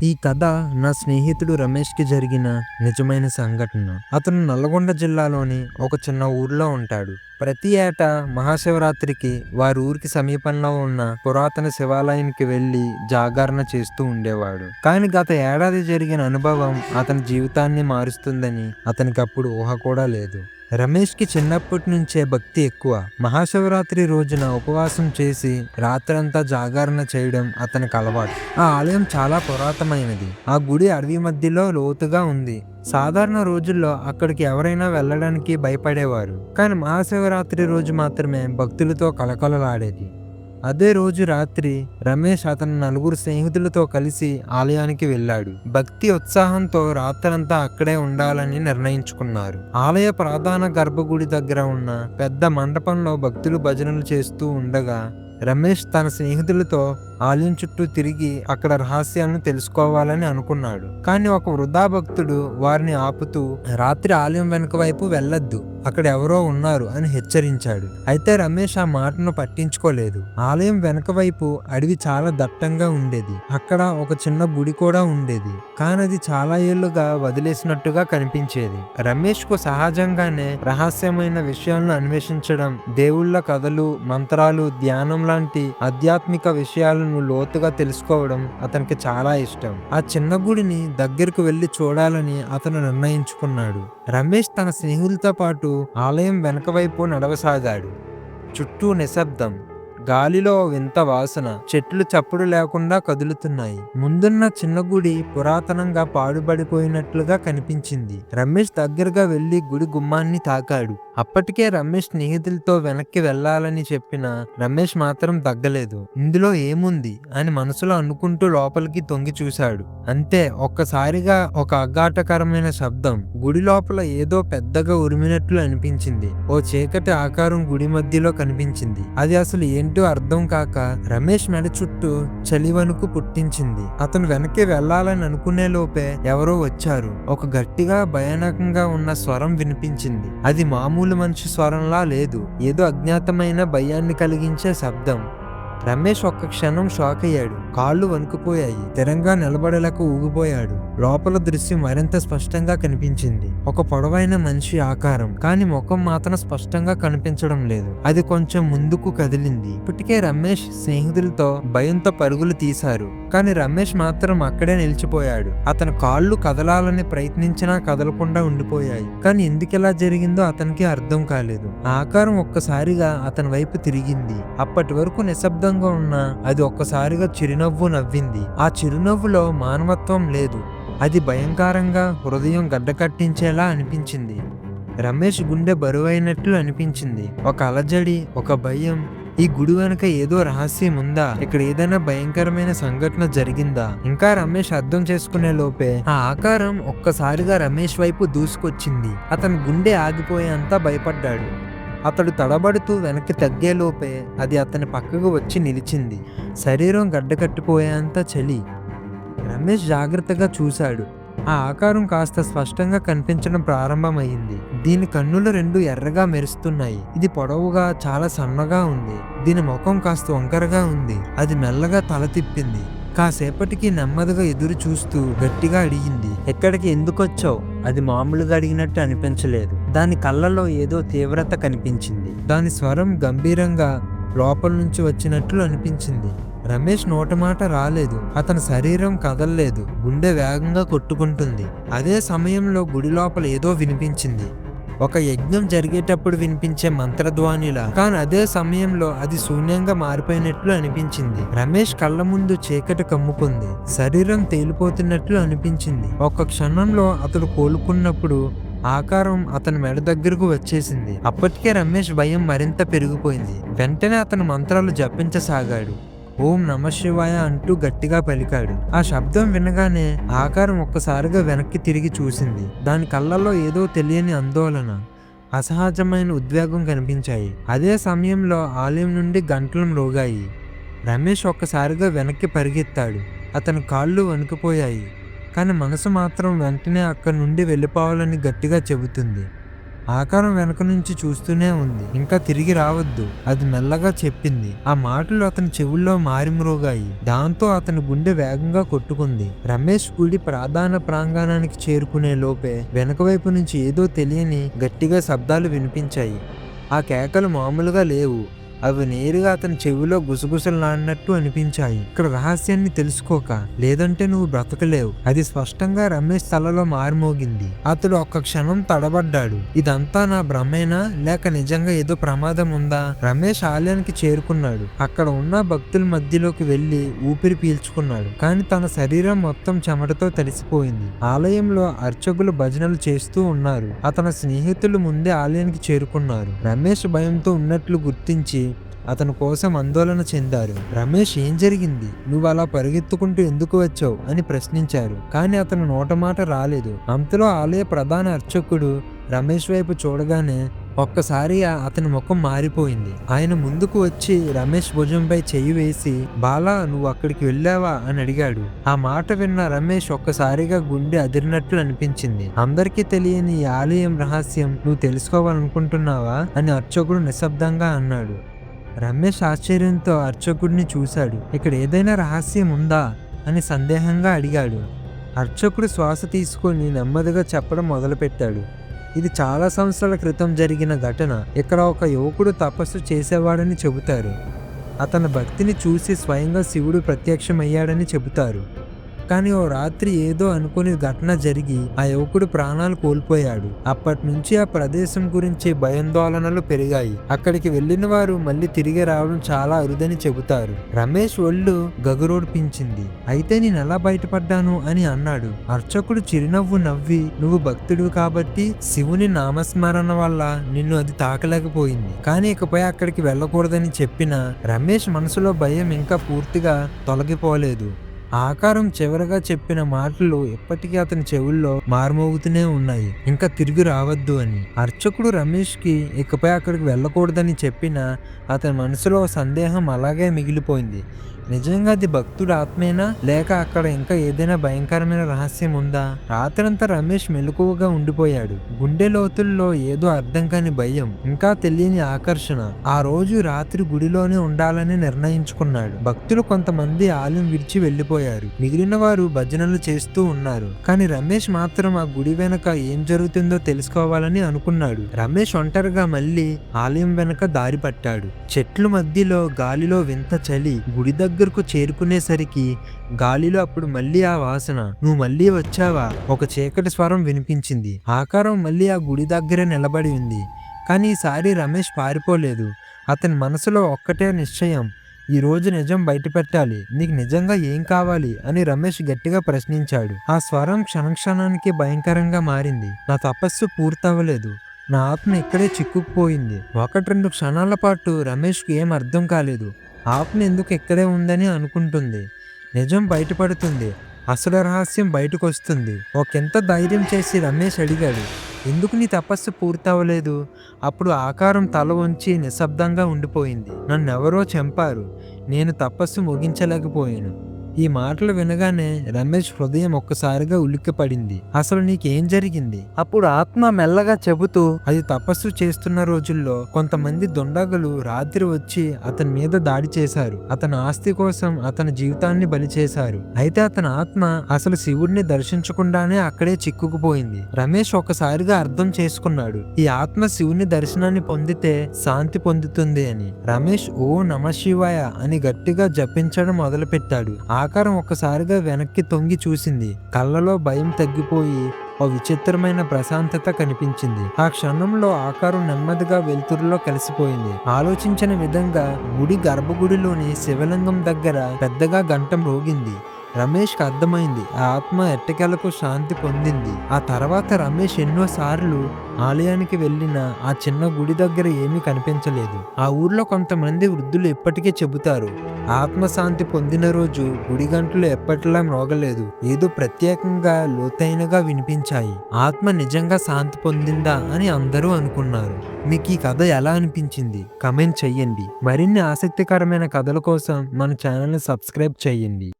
ఈ కథ నా స్నేహితుడు రమేష్కి జరిగిన నిజమైన సంఘటన. అతను నల్గొండ జిల్లాలోని ఒక చిన్న ఊర్లో ఉంటాడు. ప్రతి ఏటా మహాశివరాత్రికి వారి ఊరికి సమీపంలో ఉన్న పురాతన శివాలయానికి వెళ్లి జాగరణ చేస్తూ ఉండేవాడు. కానీ గత ఏడాది జరిగిన అనుభవం అతని జీవితాన్ని మారుస్తుందని అతనికి అప్పుడు ఊహ కూడా లేదు. రమేష్కి చిన్నప్పటి నుంచే భక్తి ఎక్కువ. మహాశివరాత్రి రోజున ఉపవాసం చేసి రాత్రంతా జాగరణ చేయడం అతనికి అలవాటు. ఆ ఆలయం చాలా పురాతనమైనది. ఆ గుడి అడవి మధ్యలో లోతుగా ఉంది. సాధారణ రోజుల్లో అక్కడికి ఎవరైనా వెళ్ళడానికి భయపడేవారు. కానీ మహాశివరాత్రి రోజు మాత్రమే భక్తులతో కలకలలాడేది. అదే రోజు రాత్రి రమేష్ అతని నలుగురు స్నేహితులతో కలిసి ఆలయానికి వెళ్ళాడు. భక్తి ఉత్సాహంతో రాత్రంతా అక్కడే ఉండాలని నిర్ణయించుకున్నారు. ఆలయ ప్రధాన గర్భగుడి దగ్గర ఉన్న పెద్ద మండపంలో భక్తులు భజనలు చేస్తూ ఉండగా రమేష్ తన స్నేహితులతో ఆలయం చుట్టూ తిరిగి అక్కడ రహస్యాలను తెలుసుకోవాలని అనుకున్నాడు. కానీ ఒక వృద్ధా భక్తుడు వారిని ఆపుతూ రాత్రి ఆలయం వెనుక వైపు వెళ్ళొద్దు, అక్కడ ఎవరో ఉన్నారు అని హెచ్చరించాడు. అయితే రమేష్ ఆ మాటను పట్టించుకోలేదు. ఆలయం వెనక వైపు అడవి చాలా దట్టంగా ఉండేది. అక్కడ ఒక చిన్న గుడి కూడా ఉండేది, కానీ అది చాలా ఏళ్లుగా వదిలేసినట్టుగా కనిపించేది. రమేష్ కు సహజంగానే రహస్యమైన విషయాలను అన్వేషించడం, దేవుళ్ళ కథలు, మంత్రాలు, ధ్యానం లాంటి ఆధ్యాత్మిక విషయాలను లోతుగా తెలుసుకోవడం అతనికి చాలా ఇష్టం. ఆ చిన్న గుడిని దగ్గరకు వెళ్లి చూడాలని అతను నిర్ణయించుకున్నాడు. రమేష్ తన స్నేహితులతో పాటు ఆలయం వెనక వైపు నడవసాగాడు. చుట్టూ నిశ్శబ్దం, గాలిలో వింత వాసన, చెట్లు చప్పుడు లేకుండా కదులుతున్నాయి. ముందున్న చిన్న గుడి పురాతనంగా పాడుబడిపోయినట్లుగా కనిపించింది. రమేష్ దగ్గరగా వెళ్లి గుడి గుమ్మాన్ని తాకాడు. అప్పటికే రమేష్ స్నేహితులతో వెనక్కి వెళ్లాలని చెప్పిన రమేష్ మాత్రం తగ్గలేదు. ఇందులో ఏముంది అని మనసులో అనుకుంటూ లోపలికి తొంగి చూశాడు. అంతే, ఒక్కసారిగా ఒక అఘాటకరమైన శబ్దం. గుడి లోపల ఏదో పెద్దగా ఉరిమినట్లు అనిపించింది. ఓ చీకటి ఆకారం గుడి మధ్యలో కనిపించింది. అది అసలు ఏంటో అర్థం కాక రమేష్ మెడ చుట్టూ చలివణుకు పుట్టించింది. అతను వెనక్కి వెళ్లాలని అనుకునే లోపే ఎవరో వచ్చారు. ఒక గట్టిగా భయానకంగా ఉన్న స్వరం వినిపించింది. అది మామూలు మనిషి స్వరంలా లేదు, ఏదో అజ్ఞాతమైన భయాన్ని కలిగించే శబ్దం. రమేష్ ఒక్క క్షణం షాక్ అయ్యాడు. కాళ్ళు వణుకుపోయాయి. స్థిరంగా నిలబడలేక ఊగిపోయాడు. లోపల దృశ్యం మరింత స్పష్టంగా కనిపించింది. ఒక పొడవైన మనిషి ఆకారం, కానీ ముఖం మాత్రం స్పష్టంగా కనిపించడం లేదు. అది కొంచెం ముందుకు కదిలింది. ఇప్పటికే రమేష్ స్నేహితులతో భయంతో పరుగులు తీశారు. కానీ రమేష్ మాత్రం అక్కడే నిలిచిపోయాడు. అతని కాళ్ళు కదలాలని ప్రయత్నించినా కదలకుండా ఉండిపోయాయి. కానీ ఎందుకెలా జరిగిందో అతనికి అర్థం కాలేదు. ఆ ఆకారం ఒక్కసారిగా అతని వైపు తిరిగింది. అప్పటి వరకు నిశ్శబ్దంగా ఉన్న అది ఒక్కసారిగా చిరునవ్వు నవ్వింది. ఆ చిరునవ్వులో మానవత్వం లేదు. అది భయంకరంగా హృదయం గడ్డకట్టించేలా అనిపించింది. రమేష్ గుండె బరువైనట్లు అనిపించింది. ఒక అలజడి, ఒక భయం. ఈ గుడి వెనక ఏదో రహస్యం ఉందా? ఇక్కడ ఏదైనా భయంకరమైన సంఘటన జరిగిందా? ఇంకా రమేష్ అర్థం చేసుకునే లోపే ఆ ఆకారం ఒక్కసారిగా రమేష్ వైపు దూసుకొచ్చింది. అతని గుండె ఆగిపోయేంత భయపడ్డాడు. అతడు తడబడుతూ వెనక్కి తగ్గేలోపే అది అతని పక్కకు వచ్చి నిలిచింది. శరీరం గడ్డకట్టిపోయేంత చలి. రమేష్ జాగ్రత్తగా చూశాడు. ఆ ఆకారం కాస్త స్పష్టంగా కనిపించడం ప్రారంభమైంది. దీని కన్నులు రెండు ఎర్రగా మెరుస్తున్నాయి. ఇది పొడవుగా, చాలా సన్నగా ఉంది. దీని ముఖం కాస్త వంకరగా ఉంది. అది మెల్లగా తల తిప్పింది. కాసేపటికి నెమ్మదిగా ఎదురు చూస్తూ గట్టిగా అడిగింది, ఎక్కడికి ఎందుకొచ్చావు? అది మామూలుగా అడిగినట్టు అనిపించలేదు. దాని కళ్ళలో ఏదో తీవ్రత కనిపించింది. దాని స్వరం గంభీరంగా లోపల నుంచి వచ్చినట్లు అనిపించింది. రమేష్ నోటమాట రాలేదు. అతని శరీరం కదల్లేదు. గుండె వేగంగా కొట్టుకుంటుంది. అదే సమయంలో గుడి లోపల ఏదో వినిపించింది. ఒక యజ్ఞం జరిగేటప్పుడు వినిపించే మంత్రధ్వనిలా. కానీ అదే సమయంలో అది శూన్యంగా మారిపోయినట్లు అనిపించింది. రమేష్ కళ్ళ ముందు చీకటి కమ్ముకుంది. శరీరం తేలిపోతున్నట్లు అనిపించింది. ఒక క్షణంలో అతడు కోలుకున్నప్పుడు ఆకారం అతని మెడ దగ్గరకు వచ్చేసింది. అప్పటికే రమేష్ భయం మరింత పెరిగిపోయింది. వెంటనే అతను మంత్రాలు జపించసాగాడు. ఓం నమ శివాయ అంటూ గట్టిగా పలికాడు. ఆ శబ్దం వినగానే ఆకారం ఒక్కసారిగా వెనక్కి తిరిగి చూసింది. దాని కళ్ళల్లో ఏదో తెలియని ఆందోళన, అసహజమైన ఉద్వేగం కనిపించాయి. అదే సమయంలో ఆలయం నుండి గంటలు మ్రోగాయి. రమేష్ ఒక్కసారిగా వెనక్కి పరిగెత్తాడు. అతని కాళ్ళు వణికిపోయాయి. కానీ మనసు మాత్రం వెంటనే అక్కడి నుండి వెళ్ళిపోవాలని గట్టిగా చెబుతుంది. ఆకారం వెనక నుంచి చూస్తూనే ఉంది. ఇంకా తిరిగి రావద్దు, అది మెల్లగా చెప్పింది. ఆ మాటలు అతని చెవుల్లో మారిమ్రోగాయి. దాంతో అతని గుండె వేగంగా కొట్టుకుంది. రమేష్ గుడి ప్రధాన ప్రాంగణానికి చేరుకునే లోపే వెనక వైపు నుంచి ఏదో తెలియని గట్టిగా శబ్దాలు వినిపించాయి. ఆ కేకలు మామూలుగా లేవు. అవి నేరుగా అతని చెవిలో గుసగుసలాడినట్టు అనిపించాయి. ఇక్కడ రహస్యాన్ని తెలుసుకోక, లేదంటే నువ్వు బ్రతకలేవు. అది స్పష్టంగా రమేష్ తలలో మారుమోగింది. అతడు ఒక్క క్షణం తడబడ్డాడు. ఇదంతా నా భ్రమేనా, లేక నిజంగా ఏదో ప్రమాదం ఉందా? రమేష్ ఆలయానికి చేరుకున్నాడు. అక్కడ ఉన్న భక్తుల మధ్యలోకి వెళ్లి ఊపిరి పీల్చుకున్నాడు. కానీ తన శరీరం మొత్తం చెమటతో తడిసిపోయింది. ఆలయంలో అర్చకులు భజనలు చేస్తూ ఉన్నారు. అతని స్నేహితులు ముందే ఆలయానికి చేరుకున్నారు. రమేష్ భయంతో ఉన్నట్లు గుర్తించి అతని కోసం ఆందోళన చెందారు. రమేష్, ఏం జరిగింది? నువ్వు అలా పరిగెత్తుకుంటూ ఎందుకు వచ్చావు అని ప్రశ్నించారు. కానీ అతను నోటమాట రాలేదు. అంతలో ఆలయ ప్రధాన అర్చకుడు రమేష్ వైపు చూడగానే ఒక్కసారి అతని ముఖం మారిపోయింది. ఆయన ముందుకు వచ్చి రమేష్ భుజంపై చెయ్యి వేసి, బాలా, నువ్వు అక్కడికి వెళ్ళావా అని అడిగాడు. ఆ మాట విన్న రమేష్ ఒక్కసారిగా గుండె అదిరినట్లు అనిపించింది. అందరికీ తెలియని ఈ ఆలయం రహస్యం నువ్వు తెలుసుకోవాలనుకుంటున్నావా అని అర్చకుడు నిశ్శబ్దంగా అన్నాడు. రమేష్ ఆశ్చర్యంతో అర్చకుడిని చూశాడు. ఇక్కడ ఏదైనా రహస్యం ఉందా అని సందేహంగా అడిగాడు. అర్చకుడు శ్వాస తీసుకొని నెమ్మదిగా చెప్పడం మొదలుపెట్టాడు. ఇది చాలా సంవత్సరాల క్రితం జరిగిన ఘటన. ఇక్కడ ఒక యువకుడు తపస్సు చేసేవాడని చెబుతారు. అతని భక్తిని చూసి స్వయంగా శివుడు ప్రత్యక్షమయ్యాడని చెబుతారు. కానీ ఓ రాత్రి ఏదో అనుకోని ఘటన జరిగి ఆ యువకుడు ప్రాణాలు కోల్పోయాడు. అప్పటి నుంచి ఆ ప్రదేశం గురించి భయాందోళనలు పెరిగాయి. అక్కడికి వెళ్లిన వారు మళ్ళీ తిరిగి రావడం చాలా అరుదని చెబుతారు. రమేష్ ఒళ్ళు గగురోడ్పించింది. అయితే నేను ఎలా బయటపడ్డాను అని అన్నాడు. అర్చకుడు చిరునవ్వు నవ్వి, నువ్వు భక్తుడు కాబట్టి శివుని నామస్మరణ వల్ల నిన్ను అది తాకలేకపోయింది. కానీ ఇకపై అక్కడికి వెళ్ళకూడదని చెప్పిన రమేష్ మనసులో భయం ఇంకా పూర్తిగా తొలగిపోలేదు. ఆకారం చివరగా చెప్పిన మాటలు ఎప్పటికీ అతని చెవుల్లో మారుమోగుతూనే ఉన్నాయి. ఇంకా తిరిగి రావద్దు అని. అర్చకుడు రమేష్ కి ఇకపై అక్కడికి వెళ్ళకూడదని చెప్పినా అతని మనసులో సందేహం అలాగే మిగిలిపోయింది. నిజంగా అది భక్తుడు ఆత్మేనా, లేక అక్కడ ఇంకా ఏదైనా భయంకరమైన రహస్యం ఉందా? రాత్రంతా రమేష్ మెలకువగా ఉండిపోయాడు. గుండె లోతుల్లో ఏదో అర్థం కాని భయం, ఇంకా తెలియని ఆకర్షణ. ఆ రోజు రాత్రి గుడిలోనే ఉండాలని నిర్ణయించుకున్నాడు. భక్తులు కొంతమంది ఆలయం విడిచి వెళ్లిపోయారు. మిగిలిన వారు భజనలు చేస్తూ ఉన్నారు. కానీ రమేష్ మాత్రం ఆ గుడి వెనక ఏం జరుగుతుందో తెలుసుకోవాలని అనుకున్నాడు. రమేష్ ఒంటరిగా మళ్ళీ ఆలయం వెనక దారి పట్టాడు. చెట్ల మధ్యలో గాలిలో వింత చలి. గుడి దగ్గరకు చేరుకునేసరికి గాలిలో అప్పుడు మళ్ళీ ఆ వాసన. నువ్వు మళ్ళీ వచ్చావా? ఒక చీకటి స్వరం వినిపించింది. ఆకారం మళ్ళీ ఆ గుడి దగ్గరే నిలబడి ఉంది. కానీ ఈసారి రమేష్ పారిపోలేదు. అతని మనసులో ఒక్కటే నిశ్చయం, ఈ రోజు నిజం బయటపెట్టాలి. నీకు నిజంగా ఏం కావాలి అని రమేష్ గట్టిగా ప్రశ్నించాడు. ఆ స్వరం క్షణక్షణానికి భయంకరంగా మారింది. నా తపస్సు పూర్తవ్వలేదు, నా ఆత్మ ఇక్కడే చిక్కుకుపోయింది. 1-2 క్షణాల పాటు రమేష్కు ఏం అర్థం కాలేదు. ఆత్మ ఎందుకు ఇక్కడే ఉందని అనుకుంటుంది. నిజం బయటపడుతుంది, అసలు రహస్యం బయటకు వస్తుంది. ఒకంత ధైర్యం చేసి రమేష్ అడిగాడు, ఎందుకు నీ తపస్సు పూర్తవలేదు? అప్పుడు ఆకారం తల వంచి నిశ్శబ్దంగా ఉండిపోయింది. నన్నెవరో చంపారు, నేను తపస్సు ముగించలేకపోయాను. ఈ మాటలు వినగానే రమేష్ హృదయం ఒక్కసారిగా ఉలిక్కిపడింది. అసలు నీకేం జరిగింది? అప్పుడు ఆత్మ మెల్లగా చెబుతూ, అది తపస్సు చేస్తున్న రోజుల్లో కొంతమంది దుండగులు రాత్రి వచ్చి అతని మీద దాడి చేశారు. అతని ఆస్తి కోసం అతని జీవితాన్ని బలి చేశారు. అయితే అతని ఆత్మ అసలు శివుడిని దర్శించకుండానే అక్కడే చిక్కుకుపోయింది. రమేష్ ఒక్కసారిగా అర్థం చేసుకున్నాడు, ఈ ఆత్మ శివుని దర్శనాన్ని పొందితే శాంతి పొందుతుంది అని. రమేష్ ఓ నమఃశివాయ అని గట్టిగా జపించడం మొదలుపెట్టాడు. ఆకారం ఒక్కసారిగా వెనక్కి తొంగి చూసింది. కళ్ళలో భయం తగ్గిపోయి ఓ విచిత్రమైన ప్రశాంతత కనిపించింది. ఆ క్షణంలో ఆకారం నెమ్మదిగా వెలుతురులో కలిసిపోయింది. ఆలోచించిన విధంగా గుడి గర్భగుడిలోని శివలింగం దగ్గర పెద్దగా గంట మ్రోగింది. రమేష్కి అర్థమైంది, ఆ ఆత్మ ఎట్టకేలకు శాంతి పొందింది. ఆ తర్వాత రమేష్ ఎన్నోసార్లు ఆలయానికి వెళ్ళిన ఆ చిన్న గుడి దగ్గర ఏమీ కనిపించలేదు. ఆ ఊర్లో కొంతమంది వృద్ధులు ఇప్పటికీ చెబుతారు, ఆత్మశాంతి పొందిన రోజు గుడి గంటలు ఎప్పటిలా మ్రోగలేదు, ఏదో ప్రత్యేకంగా లోతైనగా వినిపించాయి. ఆత్మ నిజంగా శాంతి పొందిందా అని అందరూ అనుకున్నారు. మీకు ఈ కథ ఎలా అనిపించింది? కమెంట్ చెయ్యండి. మరిన్ని ఆసక్తికరమైన కథల కోసం మన ఛానల్ని సబ్స్క్రైబ్ చేయండి.